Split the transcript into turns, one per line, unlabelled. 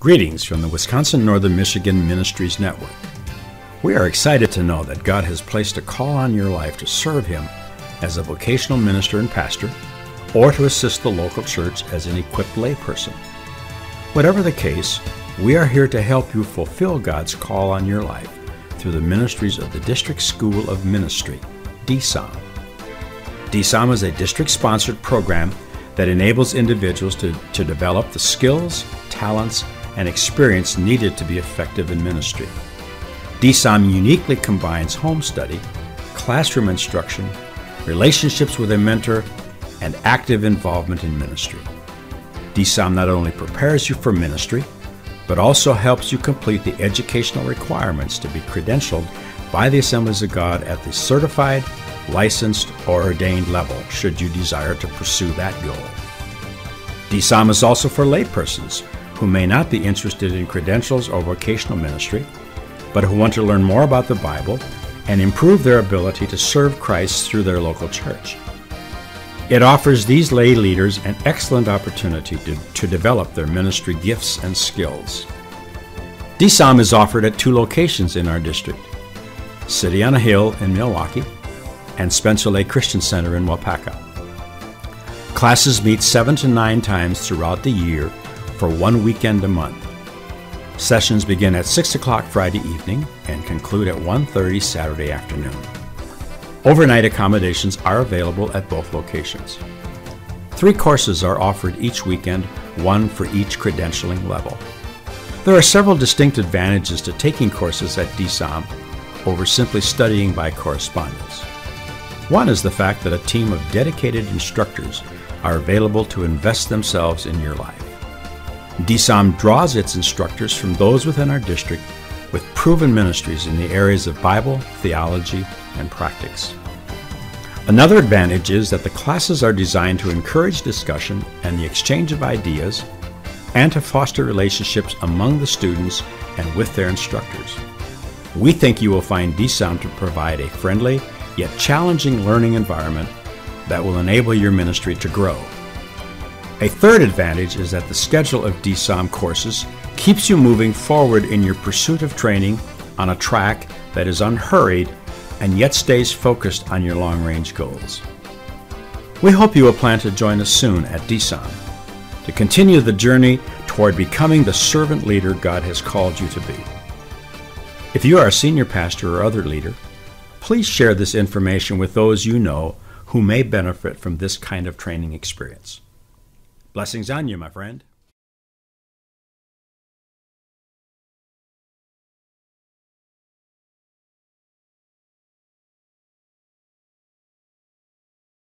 Greetings from the Wisconsin Northern Michigan Ministries Network. We are excited to know that God has placed a call on your life to serve Him as a vocational minister and pastor, or to assist the local church as an equipped layperson. Whatever the case, we are here to help you fulfill God's call on your life through the ministries of the District School of Ministry, DSOM. DSOM is a district-sponsored program that enables individuals to develop the skills, talents, and experience needed to be effective in ministry. DSOM uniquely combines home study, classroom instruction, relationships with a mentor, and active involvement in ministry. DSOM not only prepares you for ministry, but also helps you complete the educational requirements to be credentialed by the Assemblies of God at the certified, licensed, or ordained level, should you desire to pursue that goal. DSOM is also for laypersons who may not be interested in credentials or vocational ministry, but who want to learn more about the Bible and improve their ability to serve Christ through their local church. It offers these lay leaders an excellent opportunity to develop their ministry gifts and skills. DSOM is offered at 2 locations in our district: City on a Hill in Milwaukee and Spencer Lake Christian Center in Waupaca. Classes meet 7 to 9 times throughout the year for 1 weekend a month. Sessions begin at 6 o'clock Friday evening and conclude at 1:30 Saturday afternoon. Overnight accommodations are available at both locations. 3 courses are offered each weekend, 1 for each credentialing level. There are several distinct advantages to taking courses at DSOM over simply studying by correspondence. One is the fact that a team of dedicated instructors are available to invest themselves in your life. DSOM draws its instructors from those within our district with proven ministries in the areas of Bible, theology, and practice. Another advantage is that the classes are designed to encourage discussion and the exchange of ideas, and to foster relationships among the students and with their instructors. We think you will find DSOM to provide a friendly yet challenging learning environment that will enable your ministry to grow. A third advantage is that the schedule of DSOM courses keeps you moving forward in your pursuit of training on a track that is unhurried and yet stays focused on your long-range goals. We hope you will plan to join us soon at DSOM to continue the journey toward becoming the servant leader God has called you to be. If you are a senior pastor or other leader, please share this information with those you know who may benefit from this kind of training experience. Blessings on you, my friend.